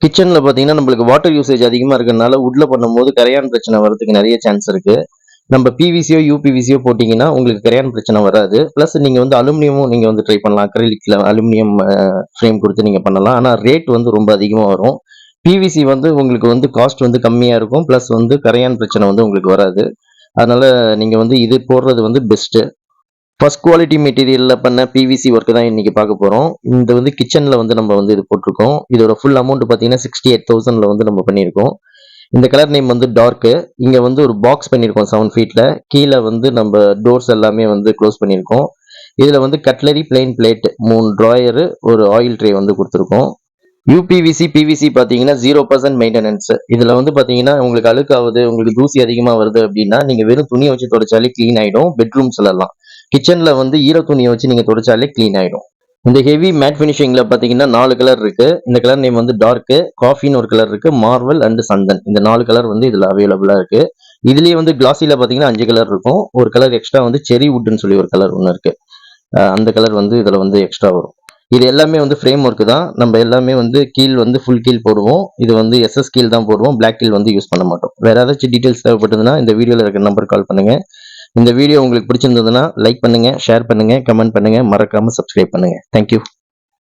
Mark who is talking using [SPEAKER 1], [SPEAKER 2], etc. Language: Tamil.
[SPEAKER 1] கிச்சன்ல பார்த்தீங்கன்னா, நம்மளுக்கு வாட்டர் யூசேஜ் அதிகமா இருக்கறனால, வுட்ல பண்ணும்போது கரையான் பிரச்சனை வரதுக்கு நெறைய சான்ஸ் இருக்கு. நம்ம பிவிசியோ, யுபிவிசியோ போட்டீங்கன்னா, உங்களுக்கு கரையான் பிரச்சனை வராது. பிளஸ் நீங்க வந்து அலுமினியமும் நீங்க வந்து ட்ரை பண்ணலாம். அக்ரிலிக்ல அலுமினியம் ஃப்ரேம் குடுத்து நீங்க பண்ணலாம். ஆனா ரேட் வந்து ரொம்ப அதிகமா வரும். பிவிசி வந்து உங்களுக்கு வந்து காஸ்ட் வந்து கம்மியா இருக்கும். பிளஸ் வந்து கரையான் பிரச்சனை வந்து உங்களுக்கு வராது. அதனால நீங்க வந்து இது போடுறது வந்து பெஸ்ட்டு. ஃபர்ஸ்ட் குவாலிட்டி மெட்டீரியல்ல பண்ண பிவிசி ஒர்க் தான் இன்னைக்கு பார்க்க போறோம். இந்த வந்து கிச்சன்ல வந்து நம்ம வந்து இது போட்டிருக்கோம். இதோட ஃபுல் அமௌண்ட் பார்த்தீங்கன்னா 68,000ல வந்து நம்ம பண்ணியிருக்கோம். இந்த கலர் நேம் வந்து டார்க்கு. இங்க வந்து ஒரு பாக்ஸ் பண்ணியிருக்கோம் 7 ஃபீட்ல. கீழ வந்து நம்ம டோர்ஸ் எல்லாமே வந்து க்ளோஸ் பண்ணியிருக்கோம். இதுல வந்து கட்லரி, பிளெயின் பிளேட், 3 ட்ராயரு, ஒரு ஆயில் ட்ரே வந்து குடுத்துருக்கோம். யுபிவிசி, பிவிசி பார்த்தீங்கன்னா 0% மெயின்டெனன்ஸ். இதுல வந்து பார்த்தீங்கன்னா, உங்களுக்கு அழுக்காவுது, உங்களுக்கு தூசி அதிகமா வருது அப்டின்னா, நீங்க வெறும் துணிய வச்சு தொடச்சாலே கிளீன் ஆயிடும். பெட்ரூம்ஸ்லலாம். கிச்சன்ல வந்து ஈர துணிய வச்சு நீங்க தொடச்சாலே கிளீன் ஆயிடும். இந்த ஹெவி மேட் ஃபினிஷிங்ல பார்த்தீங்கன்னா 4 கலர் இருக்கு. இந்த கலர் நேம் வந்து டார்க்கு, காஃபின்னு ஒரு கலர் இருக்கு, மார்வல் அண்ட் சந்தன். இந்த 4 கலர் வந்து இதுல அவைலபிளா இருக்கு. இதுலயே வந்து கிளாஸில பார்த்தீங்கன்னா 5 கலர் இருக்கும். ஒரு கலர் எக்ஸ்ட்ரா வந்து செர்ரி வுட்ன்னு சொல்லி ஒரு கலர் ஒண்ணு இருக்கு. அந்த கலர் வந்து இதுல வந்து எக்ஸ்ட்ரா வரும். இது எல்லாமே வந்து ஃப்ரேம் ஒர்க் தான். நம்ம எல்லாமே வந்து கீல் வந்து ஃபுல் கீல் போடுவோம். இது வந்து எஸ்எஸ் கீல் தான் போடுவோம். பிளாக் கீல் வந்து யூஸ் பண்ண மாட்டோம். வேற ஏதாச்சும் டீடைல்ஸ் தேவைப்பட்டதுன்னா இந்த வீடியோல இருக்க நம்பர் கால் பண்ணுங்க. இந்த வீடியோ உங்களுக்கு பிடிச்சிருந்ததுன்னா லைக் பண்ணுங்க, ஷேர் பண்ணுங்க, கமெண்ட் பண்ணுங்க, மறக்காம சப்ஸ்கிரைப் பண்ணுங்க. தேங்க்யூ.